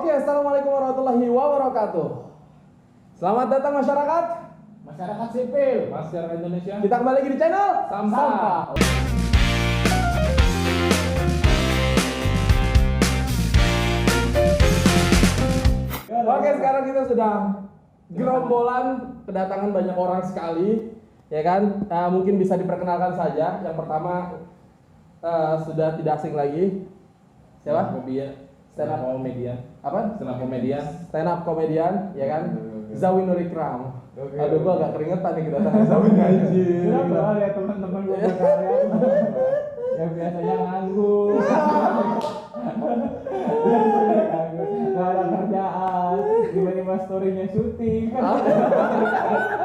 Oke, assalamualaikum warahmatullahi wabarakatuh. Selamat datang masyarakat sipil, Masyarakat Indonesia. Kita kembali lagi di channel Sampah. Oke, sekarang kita sudah gerombolan, kedatangan banyak orang sekali, ya kan? Mungkin bisa diperkenalkan saja. Yang pertama sudah tidak asing lagi. Siapa? Stand up comedian. Apa? Stand up comedian. Stand up comedian, ya kan? Zawin Nurikram. Oke. Aduh, gua agak keringetan nih kedatangan Zawin anjir. Sudah pernah lihat teman-teman gue berkarya yang biasanya nganggur, nggak ada kerjaan, tiba-tiba storynya syuting kan,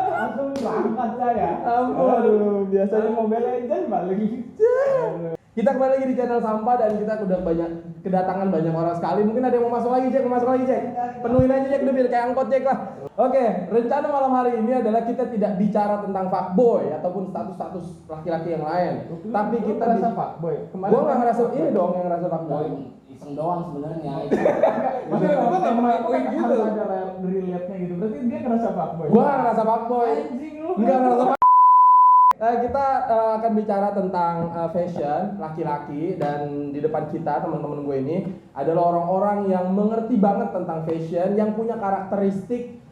langsung berangkat saya. Ampun. Aduh, biasanya Mobile Legends balik. Kita kembali lagi di channel Sampah dan kita udah kedatangan banyak orang sekali. Mungkin ada yang mau masuk lagi, Jack. Penuhin aja, Jack, udah biar kayak angkot, Jack lah. Oke, rencana malam hari ini adalah kita tidak bicara tentang fuckboy ataupun status-status laki-laki yang lain. Tapi kita ngerasa fuckboy. Gua nggak ngerasa ini dong yang ngerasa fuckboy. Iseng doang sebenarnya. Maksudnya Gua nggak melakukan gitu. Harus ada relate-nya gitu. Berarti dia ngerasa fuckboy. Gua nggak ngerasa fuckboy. Anjing lu. Enggak ngerasa kita akan bicara tentang fashion laki-laki, dan di depan kita teman-teman gue ini adalah orang-orang yang mengerti banget tentang fashion, yang punya karakteristik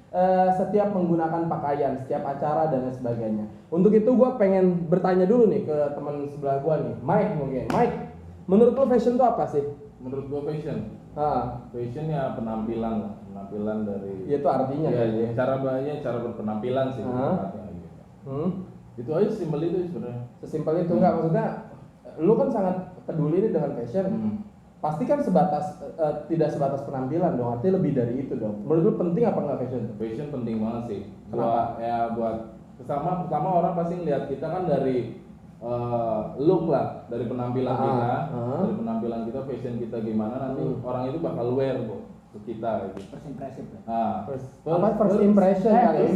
setiap menggunakan pakaian, setiap acara dan lain sebagainya. Untuk itu gue pengen bertanya dulu nih ke teman sebelah gue nih, Mike mungkin. Mike, menurut lo fashion itu apa sih? Menurut gua fashion. Fashion ya penampilan lah. Penampilan dari. Ya itu artinya. Ya, cara berpenampilan sih. Tepatnya gitu. Itu aja simpel itu sebenarnya. Sesimpel itu enggak, maksudnya lu kan sangat peduli nih dengan fashion. Pasti kan tidak sebatas penampilan dong, artinya lebih dari itu dong. Menurut lu penting apa enggak fashion? Fashion penting banget sih. Kenapa? Buat pertama orang pasti ngeliat kita kan dari look lah, dari penampilan kita, dari penampilan kita, fashion kita gimana, nanti orang itu bakal wear kok ke kita gitu. First impression. First impression kali.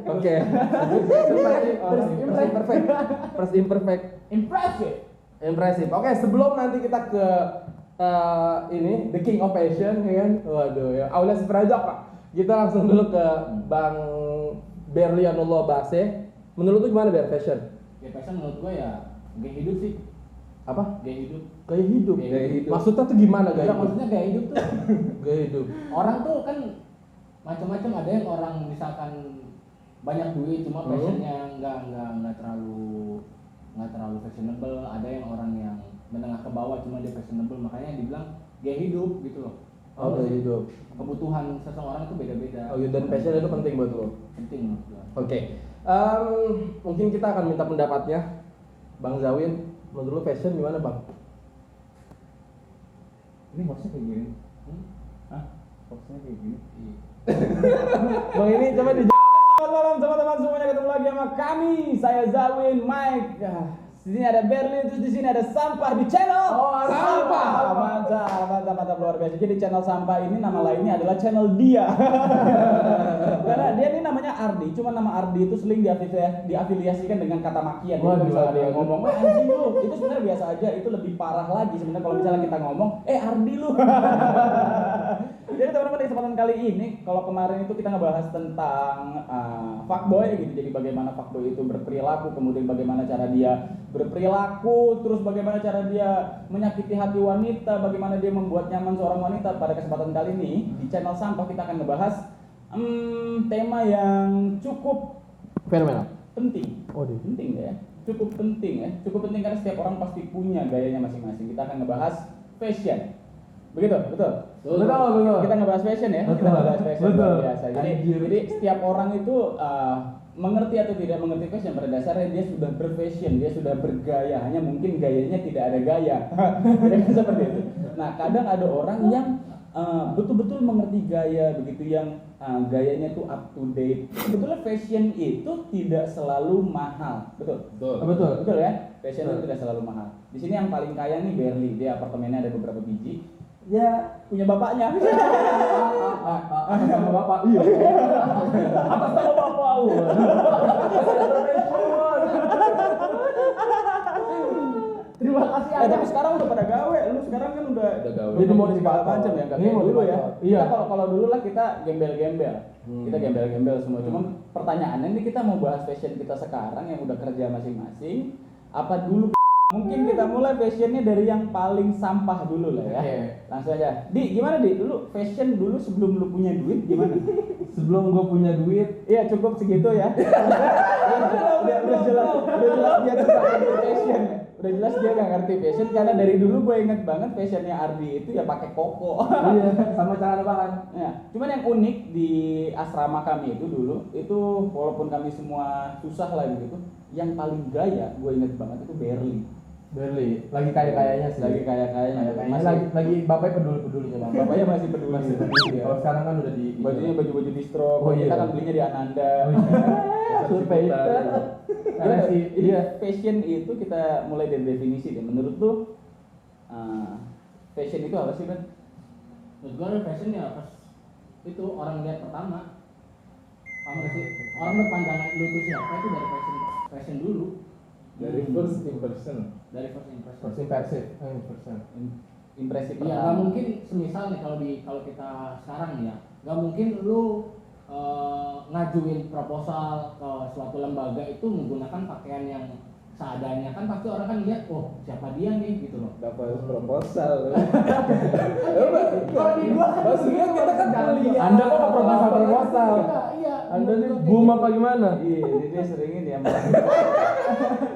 Oke. First imperfect. Impressive. Oke, sebelum nanti kita ke ini The King of Fashion, ya kan? Waduh ya. Aulas Prajak, Pak. Kita langsung dulu ke Bang Berlianullah Base. Menurut lu gimana Ber fashion? Ya fashion menurut gue ya gaya hidup sih. Apa? Gaya hidup. Gaya hidup. Gaya hidup. Maksudnya tuh gimana gaya Ya, hidup? maksudnya gaya hidup tuh Gaya hidup. orang tuh kan macam-macam, ada yang orang misalkan banyak duit cuma fashionnya nggak terlalu fashionable, ada yang orang yang menengah ke bawah cuma dia fashionable, makanya dibilang gaya hidup gitu loh. Oh, gaya hidup. Kebutuhan seseorang itu beda-beda. Oh, dan fashion itu penting buat lo. Penting menurut gue. Oke. Mungkin kita akan minta pendapatnya Bang Zawin. Menurut lu fashion gimana, Bang? Ini maksudnya kayak gini. Hah? Maksudnya kayak gini. Bang ini coba di Selamat malam teman-teman semuanya, ketemu lagi sama kami. Saya Zawin, Mike. Di sini ada Berlin, terus di sini ada Sampah di channel. Sampah. Mantap luar biasa. Jadi channel Sampah ini nama lainnya adalah channel dia. Karena dia ini namanya Ardi, cuma nama Ardi itu sering diafiliasikan dengan kata makian. Jadi kalau misalnya dia ngomong, anjing lu, itu sebenarnya biasa aja. Itu lebih parah lagi sebenarnya kalau misalnya kita ngomong, Ardi lu. Jadi teman-teman, di kesempatan kali ini, kalau kemarin itu kita ngebahas tentang fuckboy gitu. Jadi bagaimana fuckboy itu berperilaku, kemudian bagaimana cara dia berperilaku, terus bagaimana cara dia menyakiti hati wanita, bagaimana dia membuat nyaman seorang wanita. Pada kesempatan kali ini di channel Sampah kita akan ngebahas tema yang cukup fenomenal. penting. Penting ya? Cukup penting karena setiap orang pasti punya gayanya masing-masing. Kita akan ngebahas fashion. Begitu, betul. Kita ngebahas fashion ya. Kita ngebahas fashion luar biasa. Jadi setiap orang itu mengerti atau tidak mengerti fashion, pada dasarnya dia sudah berfashion, dia sudah bergaya. Hanya mungkin gayanya tidak ada gaya. Jadi seperti itu. Nah, kadang ada orang yang betul-betul mengerti gaya, begitu yang gayanya tuh up to date. Sebetulnya fashion itu tidak selalu mahal, betul? Betul ya. Fashion itu tidak selalu mahal. Di sini yang paling kaya nih Berli, dia apartemennya ada beberapa biji. Ya, punya bapaknya. Sama bapak. Iya. Atas nama bapak. Terima Terima kasih Ya, tapi sekarang udah pada gawe. Lu sekarang kan udah gawe. jadi mau segala macam ya, enggak Ini kayak dulu ya. modifikator. Iya. Kita kalau dulu lah kita gembel-gembel. Kita gembel-gembel semua. Cuman pertanyaannya ini kita mau bahas fashion kita sekarang yang udah kerja masing-masing apa dulu? Mungkin kita mulai fashionnya dari yang paling sampah dulu lah ya. Oke. Langsung aja. Di, gimana Di? Dulu fashion dulu sebelum lu punya duit gimana? Sebelum gue punya duit, Iya cukup segitu ya. udah jelas dia tuh gak ngerti fashion. Udah jelas dia gak ngerti fashion karena dari dulu gue inget banget fashionnya Ardi itu ya pakai koko. iya, sama celana bahan. Ya, cuman yang unik di asrama kami itu dulu itu walaupun kami semua susah lah gitu, yang paling gaya gue inget banget itu Berli. Berli, lagi kaya-kayanya sih. Lagi kaya-kayanya. Kayaknya lagi bapak peduli-pedulinya bang. Bapaknya masih peduli. Masih peduli. Ya. Kalau sekarang kan udah di Bajunya baju-baju distro. Oh, iya. Kita kan belinya di Ananda. survei. Karena sih, iya, fashion itu kita mulai dari definisi deh. Menurut lu fashion itu apa sih, Ben? Menurut gue fashion ya pas itu orang lihat pertama. Paham gak sih? Orang berpandangan lu tuh siapa itu dari fashion dulu. Dari first impression. Dari first impression. First impression. Impression. Impresi Iya, nggak mungkin semisal nih kalau kita sekarang nih ya, nggak mungkin lu ngajuin proposal ke suatu lembaga itu menggunakan pakaian yang seadanya, kan pasti orang kan lihat, oh siapa dia nih gitu loh. Dapat proposal. Kalau di gua kan Maksudnya kita kan kuliah. Anda kok ke proposal? Iya. Anda nih boom apa gimana? Iya, jadi dia seringin ya.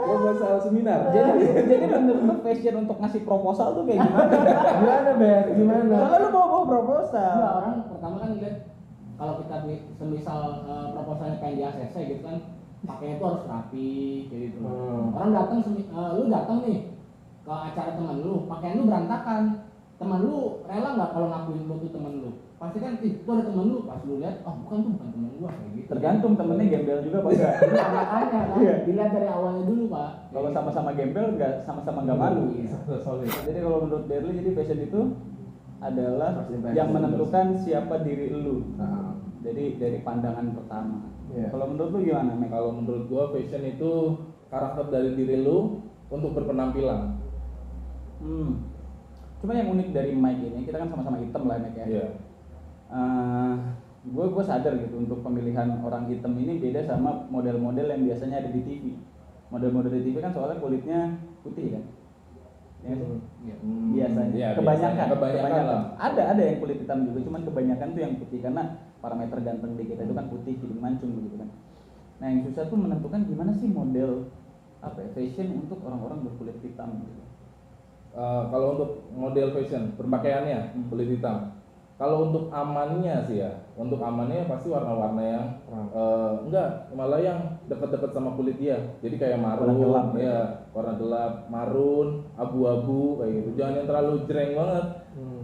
Proposal seminar. Jadi menurut lu fashion untuk ngasih proposal tuh kayak gimana? Gimana Ber? Gimana? Soalnya lu bawa proposal. Enggak, orang pertama kan lihat kalau kita semisal proposalnya pengen di ACC gitu kan, pakainya itu harus rapi kayak gitu. Orang datang lu datang nih ke acara teman lu, pakaian lu berantakan. Teman lu rela nggak kalau ngakuin lu tuh teman lu? Pasti kan, itu ada teman lu, pas lu lihat, oh bukan teman gua kayak gitu. Tergantung temennya gembel juga apa enggak. Iya, makanya kan, Iya. dilihat dari awalnya dulu pak. Kalau sama-sama gembel enggak sama-sama enggak malu. Iya. Solid. Jadi kalau menurut Berli jadi fashion itu adalah First impression. yang menentukan siapa diri lu. Nah, Jadi dari pandangan pertama. Iya. Kalau menurut lu gimana, Mek? Kalau menurut gua fashion itu karakter dari diri lu untuk berpenampilan. Cuma yang unik dari Mike ini, kita kan sama-sama hitam lah Mike ya. Iya. Gue sadar gitu untuk pemilihan orang hitam ini beda sama model-model yang biasanya ada di TV. Model-model di TV kan soalnya kulitnya putih kan. Ya, nggak sih? Biasanya. Iya, Kebanyakan. kebanyakan lah. Ada yang kulit hitam juga, cuman kebanyakan tuh yang putih karena parameter ganteng di kita itu kan putih, hidung mancung gitu kan. Nah yang susah tuh menentukan gimana sih model fashion untuk orang-orang berkulit hitam gitu. Kalau untuk model fashion berpakaiannya kulit hitam. Kalau untuk amannya sih ya, untuk amannya pasti warna-warna yang enggak, malah yang dekat-dekat sama kulit dia. Jadi kayak marun, Warna gelap, ya, warna gelap, marun, abu-abu kayak gitu. Jangan yang terlalu jreng banget.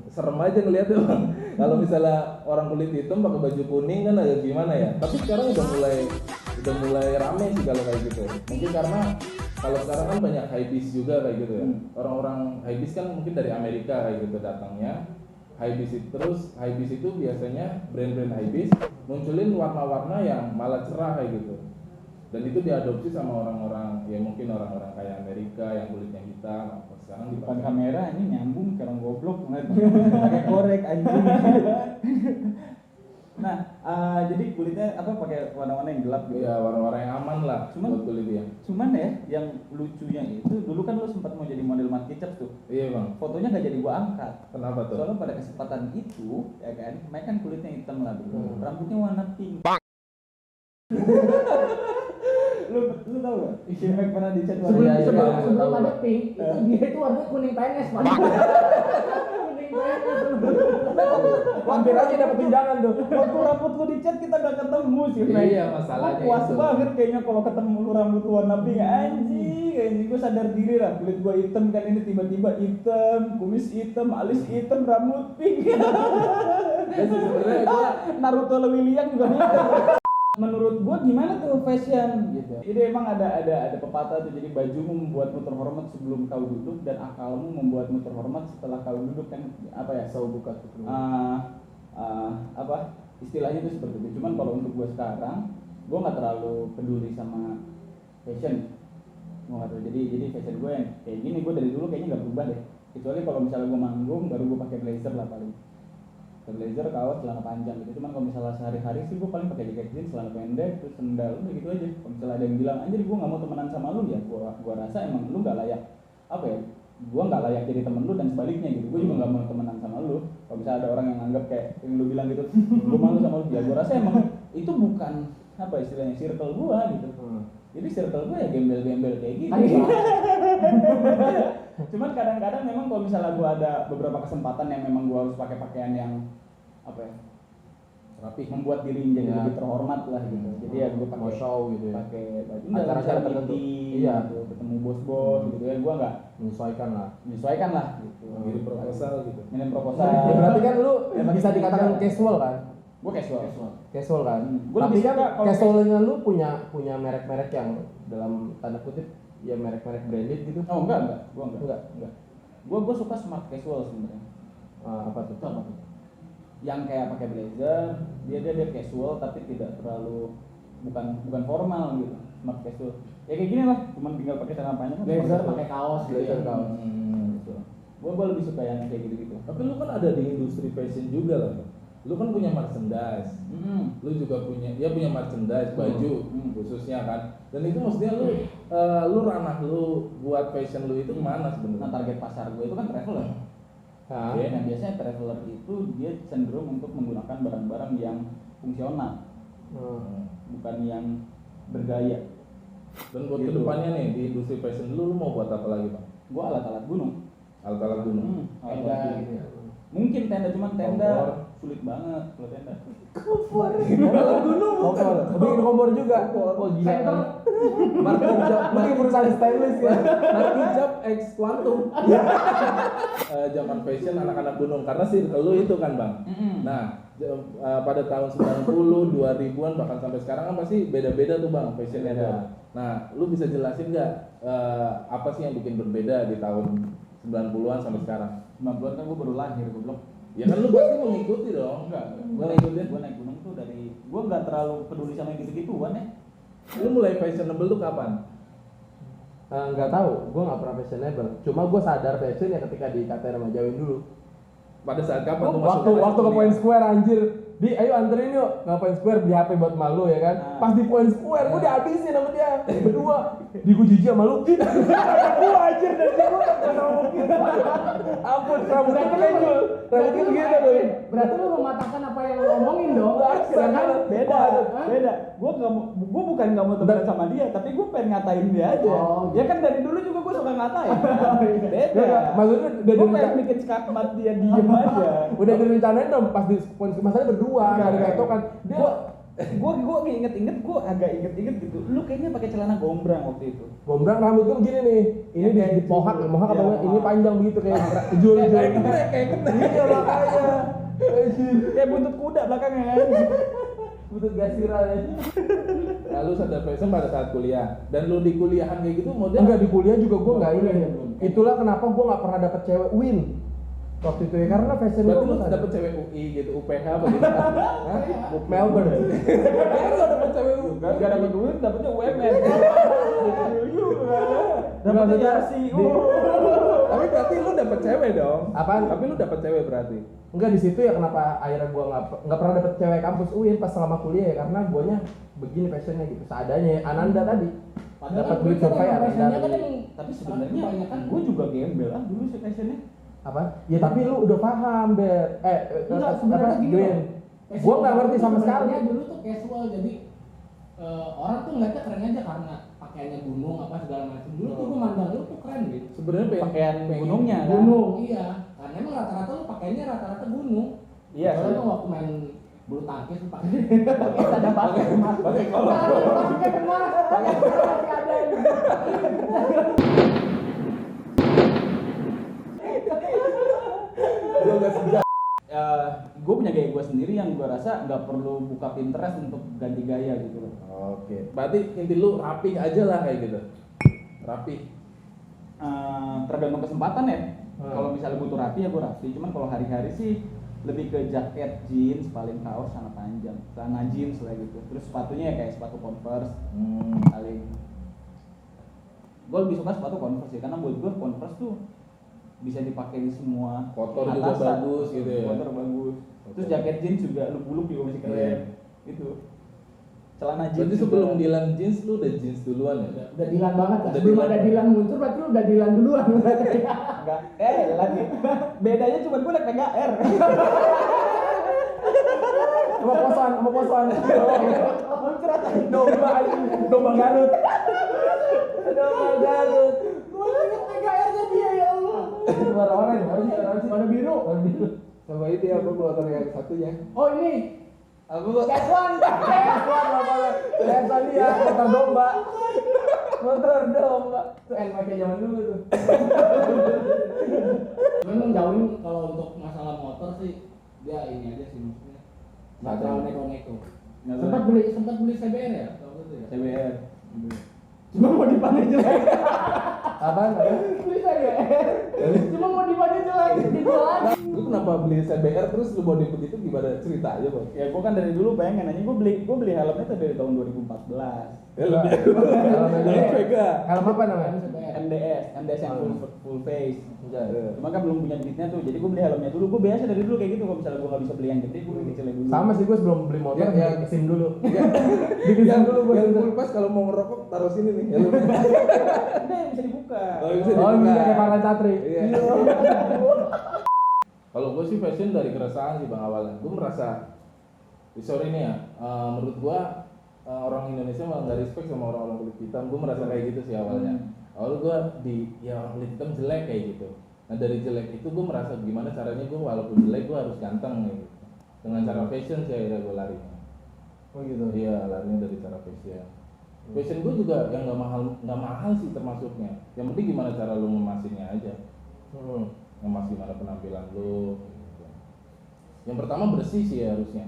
Serem aja ngeliatnya bang. Kalau misalnya orang kulit hitam pakai baju kuning kan agak gimana ya. Tapi sekarang udah mulai rame sih kalau kayak gitu. Mungkin karena kalau sekarang kan banyak hypebeast juga kayak gitu ya. Orang-orang hypebeast kan mungkin dari Amerika kayak gitu datangnya. Hypebeast itu biasanya brand-brand hypebeast munculin warna-warna yang malah cerah kayak gitu. Dan itu diadopsi sama orang-orang ya mungkin orang-orang kayak Amerika yang kulitnya hitam. Sekarang Depan dipakai. kamera ini nyambung kayak orang goblok pakai korek anjing. Nah, jadi kulitnya apa pakai warna-warna yang gelap gitu. Ya warna-warna yang aman lah Cuman- buat kulit dia. Cuman ya, yang lucunya itu dulu kan lu sempat mau jadi model Markicep tuh. Iya bang. Fotonya gak jadi gua angkat. Kenapa tuh? Soalnya pada kesempatan itu, ya kan, Mike kan kulitnya hitam lah dulu. Rambutnya warna pink. lu tau gak? Si Mike pernah dicat warna Iya, iya, Sebelum iya, sebelum tahu. ada pink, itu dia itu warnanya kuning PNS pak. Kuning PNS. hampir aja dapat tunjangan tuh. Waktu rambut lu dicat kita gak ketemu sih Mike. Iya, masalahnya Gua puas itu. banget kayaknya kalau ketemu lu rambut lu warna pink anjing. Kayaknya gue sadar diri lah, kulit gua hitam kan ini tiba-tiba hitam, kumis hitam, alis hitam, rambut pink. Dan sebenarnya gua Naruto Lewiliang juga hitam. Menurut gua gimana tuh fashion gitu. Jadi emang ada pepatah tuh, jadi bajumu membuatmu terhormat sebelum kau duduk dan akalmu membuatmu terhormat setelah kau duduk kan apa ya? Sau buka tuh. Apa istilahnya itu seperti itu. Cuman kalau untuk gua sekarang, gua nggak terlalu peduli sama fashion. Gue nggak tahu. Jadi fashion gue yang kayak gini, gue dari dulu kayaknya nggak berubah deh. Kecuali kalau misalnya gue manggung, baru gue pakai blazer lah paling. Blazer, kaos, celana panjang gitu. Cuman kalau misalnya sehari-hari sih gue paling pakai jaket jeans, celana pendek, terus sendal, udah gitu aja. Kalau misalnya ada yang bilang, anjir gue nggak mau temenan sama lu, ya gue rasa emang lu nggak layak. Apa ya? Gue nggak layak jadi temen lu dan sebaliknya gitu. Gue juga nggak mau temenan sama lu. Kalau misalnya ada orang yang anggap kayak yang lu bilang gitu, gue malu sama lu, ya gue rasa emang itu bukan apa istilahnya circle gue gitu. Jadi circle gue ya gembel-gembel kayak gitu. Cuman kadang-kadang memang kalau misalnya gue ada beberapa kesempatan yang memang gue harus pakai pakaian yang apa ya, Rapi. membuat diri jadi Ya. lebih terhormat lah gitu. Jadi ya gue Mau pakai show gitu ya. pakai baju Acara-acara tertentu. Iya. gitu, ketemu bos-bos gitu ya. Gue nggak Menyesuaikan lah. menyesuaikan lah gitu. Ngirim proposal gitu. Ngirim proposal. Ya berarti kan lu Ya, bisa dikatakan bagi- casual kan? Gue casual. Casual kan? Gua Tapi lebih kan suka kalau casualnya lu punya merek-merek yang dalam tanda kutip ya merek-merek branded gitu. Oh enggak. Gue Enggak. Gue suka smart casual sebenarnya. Apa tuh? Apa tuh? Yang kayak pakai blazer, dia casual tapi tidak terlalu bukan formal gitu. Smart casual. Ya kayak gini lah, cuman tinggal pakai celana panjang. Blazer pakai kaos gitu Blazer ya. kaos. Gitu. Gue lebih suka yang kayak gitu. Tapi lu kan ada di industri fashion juga lah, Bang. Lu kan punya merchandise. Lu juga punya merchandise baju khususnya kan. Dan itu maksudnya lu ranah lu buat fashion lu itu kemana Nah sebenarnya? target pasar gue itu kan traveler. Hah? Nah biasanya traveler itu dia cenderung untuk menggunakan barang-barang yang fungsional, bukan yang bergaya. Dan buat Gitu. kedepannya nih di industri fashion lu mau buat apa lagi, Bang? Gue alat-alat gunung. Alat-alat gunung. Alat-alat Tenda gunung. gitu ya. Mungkin tenda, cuman tenda Kompor. sulit banget kalau tenda. Alat gunung. Kompor. Bikin kompor juga. Oh gila. Center. Market job, Bikin perusahaan stainless ya. market job X Quantum. Zaman fashion anak-anak gunung karena circle lu itu kan, Bang. Nah, pada tahun 90, 2000-an bahkan sampai sekarang kan pasti beda-beda tuh, Bang, fashionnya. Beda. Nah, lu bisa jelasin nggak apa sih yang bikin berbeda di tahun 90-an sampai sekarang? 90-an kan gue baru lahir, goblok. Ya kan lu pasti mengikuti dong. Gue naik gunung tuh dari gue nggak terlalu peduli sama yang gitu-gituan ya. Lu mulai fashionable tuh kapan? Nggak tahu, gue nggak pernah fashionable. Cuma gue sadar fashion ya ketika di KTR sama Jawin dulu. Pada saat kapan tuh masuk Waktu ke fashion Point ini? Square anjir. Ayo anterin yuk ke Point Square beli HP buat malu ya kan. Nah. Pas di Point Square gue dihabisin sama dia berdua. Di gue jijik sama lu. Gue anjir dari gue kata mungkin. Ampun, rambutnya kelenjul. Rambutnya begitu tuh. Berarti lu mematahkan apa yang lu omongin dong. Beda kan? Beda. Gue bukan nggak mau temenan sama dia, tapi gue pengen ngatain dia aja. Oh, Ya kan dari dulu juga gue suka ngatain. Nggak, Beda. maksudnya udah Gue pengen direncanain. bikin skakmat dia diem aja. Udah direncanain dong pas di Point Square masalahnya berdua nggak ada kan. Dia Gue inget-inget, gue agak inget-inget gitu. Lu kayaknya pakai celana gombrang waktu itu. gombrang rambut gue begini nih. Ini Ya, kayak di pohak jujur. apa Ya, namanya? Ini mohak. panjang begitu kayak jujur. Kayak kena. Iya makanya. Anjir. Kayak buntut kuda belakangnya kan. Butut gasiran aja. Lalu sadar fashion pada saat kuliah. Dan lu di kuliahan kayak gitu model Enggak di kuliah juga gue nggak ini. belum. Itulah kenapa gue nggak pernah dapet cewek win waktu itu ya karena fashion berarti gue lu dapet cewek UI gitu, UPH apa gitu? Hah? Melbourne. Kan lu dapet cewek UI. Gak dapet duit, dapetnya UMR. Nggak, Dapetnya maksudnya Yarsi. Tapi berarti lu dapet cewek dong. Apaan? Tapi lu dapet cewek berarti. Enggak di situ ya kenapa akhirnya gue nggak pernah dapet cewek kampus UIN pas selama kuliah ya karena guanya begini fashionnya gitu seadanya ya. Ananda tadi dapat duit survei Ananda. kan yang Tapi sebenarnya kebanyakan gue juga gembel dulu sih fashionnya. Apa? Ya tapi lu udah paham Ber. Enggak, sebenarnya gini loh. Gue nggak ngerti sama sekali. Sebenarnya dulu tuh casual jadi orang tuh ngeliatnya keren aja karena pakaiannya gunung apa segala macam. Dulu tuh gue mandang lu tuh keren gitu. Sebenarnya Pakaian gunungnya kan. Gunung iya. Karena emang rata-rata lu pakainya rata-rata gunung. Iya, Soalnya sih. tuh waktu main bulu tangkis lu pakai ada pakai emas. pakai kolor. Pakai emas. Pakai emas ada. Gua gak sejak. Gue punya gaya gue sendiri yang gue rasa nggak perlu buka Pinterest untuk ganti gaya gitu loh. Oke. Berarti inti lu rapi aja lah kayak gitu. Rapi. Tergantung kesempatan ya. Hmm. Kalau misalnya butuh rapi ya gue rapi. Cuman kalau hari-hari sih lebih ke jaket jeans, paling kaos sangat panjang, celana jeans lah gitu. Terus sepatunya ya kayak sepatu Converse, paling Gue lebih suka sepatu Converse sih, karena buat gue Converse tuh bisa dipakai di semua Kotor juga bagus gitu ya. Kotor bagus. Terus jaket jeans juga lu buluk juga masih keren. Iya. Gitu. Celana jeans. Berarti sebelum Dilan jeans lu udah jeans duluan ya? Udah Dilan banget lah. Udah Sebelum Dilan. ada Dilan muncul berarti lu udah Dilan duluan. Enggak. Lagi. Bedanya cuma gue naik PGR. Sama posan. Domba Garut. Gua inget PGR-nya dia ya Allah. Warna Warna biru. Sama itu ya, aku motor yang satunya. Oh ini. Aku Keswan. Keswan dia, motor domba. Itu NMAX zaman dulu tuh. Memang jauhin kalau untuk masalah motor sih dia ini aja sih maksudnya. Nggak terlalu neko-neko. Sempat beli CBR ya? Tahu itu ya? CBR. Cuma mau dipakai jelek. Apaan? Beli CBR. Cuma mau dipakai jelek, dijual lagi. Lu kenapa beli CBR terus lu body begitu gimana cerita aja, Bang? Ya gue kan dari dulu pengen aja, gue beli helmnya tuh dari tahun 2014. Helm Vega. Helm apa namanya? MDS yang full face. Cuma kan belum punya duitnya tuh, jadi gue beli helmnya dulu. Gue biasa dari dulu kayak gitu, kalau misalnya gue nggak bisa beli yang gede, gue beli kecilnya dulu. Sama sih, gue sebelum beli motor Ya, ya SIM dulu. Bikin dulu gua yang full pas kalau mau ngerokok taruh sini nih. Helm. Udah bisa dibuka. Oh, bisa Oh, dibuka. iya kayak Parlan Satri. Iya. Kalau gue sih fashion dari keresahan sih Bang awalnya. Gue merasa, sorry nih ya, menurut gue orang Indonesia malah nggak respect sama orang-orang kulit hitam. Gue merasa kayak gitu sih awalnya. Awal gue ya orang kulit hitam jelek kayak gitu. Nah dari jelek itu gue merasa gimana caranya gue walaupun jelek gue harus ganteng gitu. Dengan cara fashion sih akhirnya gue larinya. Oh gitu. Iya larinya dari cara fashion. Fashion gue juga yang nggak mahal sih termasuknya. Yang penting gimana cara lu memasinnya aja. Ngemas gimana penampilan lu gitu. Yang pertama bersih sih harusnya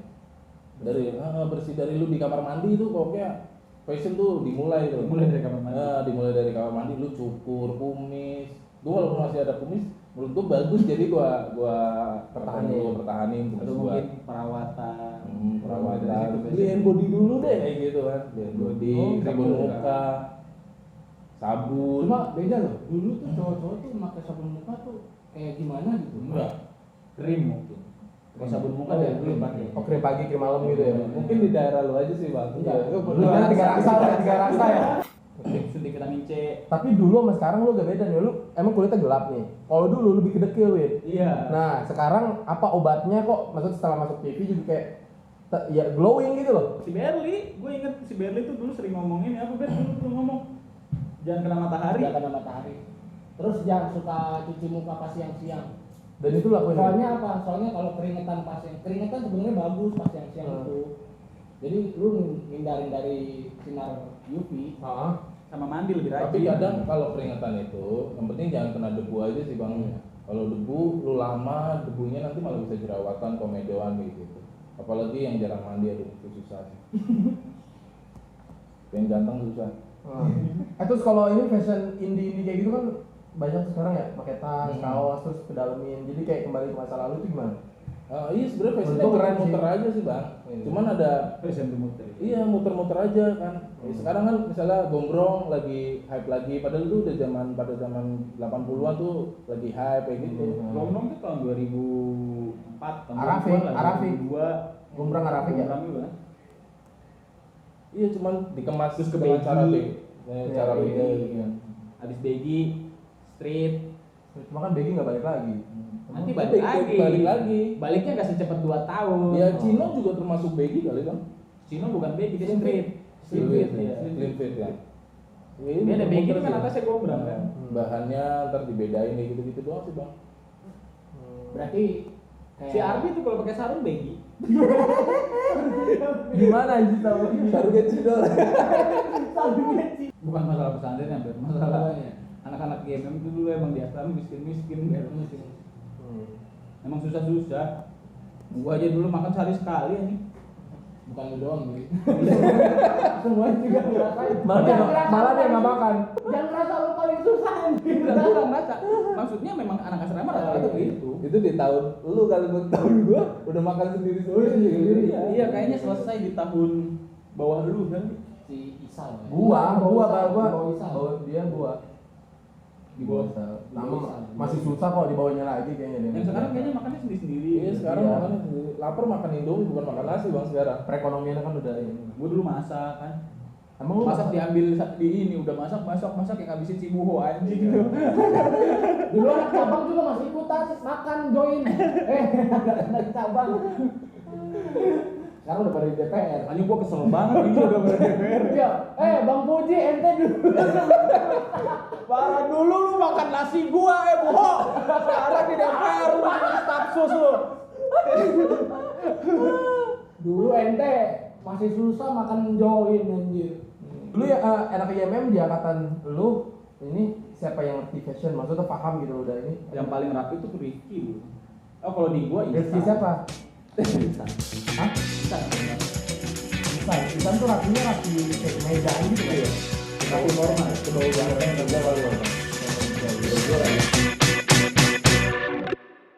dari bersih dari lu di kamar mandi itu pokoknya fashion tuh dimulai Dimulai dari kamar mandi. Dimulai dari kamar mandi lu cukur kumis. Gua walaupun masih ada kumis menurut gua bagus jadi gua pertahanin Atau mungkin perawatan. perawatan beliin body dulu deh kayak gitu kan beliin body sabun muka sabun. Cuma beda loh. Dulu tuh cowok-cowok tuh pakai sabun muka tuh kayak gimana gitu. Enggak. Krim mungkin. Kalau sabun muka Oh, dia iya. belum pakai. Oh, krim pagi, krim malam gitu ya. Mungkin di daerah lu aja sih bang. Enggak. Lu kan tiga rasa ya. Suntik vitamin C. Tapi dulu sama sekarang lu gak beda nih, lu emang kulitnya gelap nih. Kalau dulu lebih kedekil, Win. Iya. Nah, sekarang apa obatnya kok? Maksud setelah masuk TV juga kayak ya glowing gitu loh. Si Berli, gue inget si Berli tuh dulu sering ngomongin apa Ber dulu ngomong jangan kena matahari. Dia kena matahari. Terus jangan suka cuci muka pas siang-siang. Dan itu lakuin. Soalnya apa? Soalnya kalau keringetan keringetan sebenarnya bagus pas siang-siang itu. Jadi lu hindarin dari sinar UV. Sama mandi lebih rajin. Tapi kadang kalau keringetan itu, yang penting jangan kena debu aja sih bang. Kalau debu, lu lama debunya nanti malah bisa jerawatan, komedoan gitu. Apalagi yang jarang mandi, aduh itu susah. Pengen ganteng susah. Terus kalau ini fashion indie kayak gitu kan banyak sekarang ya, pakai tas, kaos, terus kedalamin. Jadi kayak kembali ke masa lalu itu gimana? Iya sebenarnya fashionnya Menurut gua keren muter sih. aja sih bang. Iya. Cuman ada fashion muter. iya muter-muter aja kan. Sekarang kan misalnya gombrong lagi hype lagi, padahal itu udah pada zaman 80-an tuh lagi hype kayak gitu. Gombrong tuh tahun 2004, tahun Arafik. 2002. Gombrong Arafik ya? Gombrong juga. Iya cuman dikemas Terus ke dengan baggy. cara cara Iya, beda iya. gitu. Habis baggy, street, Cuma kan Becky nggak balik lagi. nanti Tapi balik lagi. Baliknya nggak secepat 2 tahun. Ya Cino juga termasuk baggy kali bang. Cino bukan baggy, dia street. Slim Street, fit, iya. slim fit ya. Dia ada baggy itu kan atasnya gombrong kan. Bahannya ntar dibedain kayak gitu-gitu doang sih bang. Berarti kayak Si Arbi tuh kalau pakai sarung baggy. Gimana anjir tahu? Sarungnya Cino. Bukan masalah pesantren ya, Ber. Masalah anak-anak GMM itu dulu emang di asrama miskin-miskin, Ber. Emang susah-susah. Gua aja dulu makan sehari sekali nih. bukan lu doang nih. Semuanya juga ngerasain. Malah dia nggak makan. Jangan merasa lu paling susah anjing. Enggak merasa. Maksudnya memang anak asrama rata-rata begitu. Itu di tahun lu kali tahun gua udah makan sendiri. Iya, kayaknya selesai di tahun bawah lu kan. Si Isal. Gua Isal. Isal. Isal. Dia gua. di bawah. Masih susah kok dibawanya lagi kayaknya. Yang sekarang kayaknya makannya sendiri-sendiri. Iya sekarang Iya. makan sendiri. Lapar makan Indomie bukan makan nasi bang sekarang. Perekonomiannya kan udah ini. Gue dulu masak kan. Emang lu Masak diambil di ini udah masak yang ngabisin si buho anjing gitu. Dulu anak cabang juga masih ikutan makan join. Anak cabang. Sekarang udah pada di DPR. Anjing gua kesel banget ini udah pada DPR. Iya, Bang Puji ente dulu. Parah dulu lu makan nasi gua buho. Sekarang di DPR lu makan staf sus lu. Dulu ente masih susah makan join anjir. Lu ya anak IMM di angkatan lu ini siapa yang ngerti fashion? Maksudnya paham gitu udah ini. Yang paling rapi itu Rifki dulu. Oh kalau di gua Rifki siapa? Hah? Isan tuh rapinya rapi kayak meja gitu kayak. Rapi formal, kedua banget kerja baru.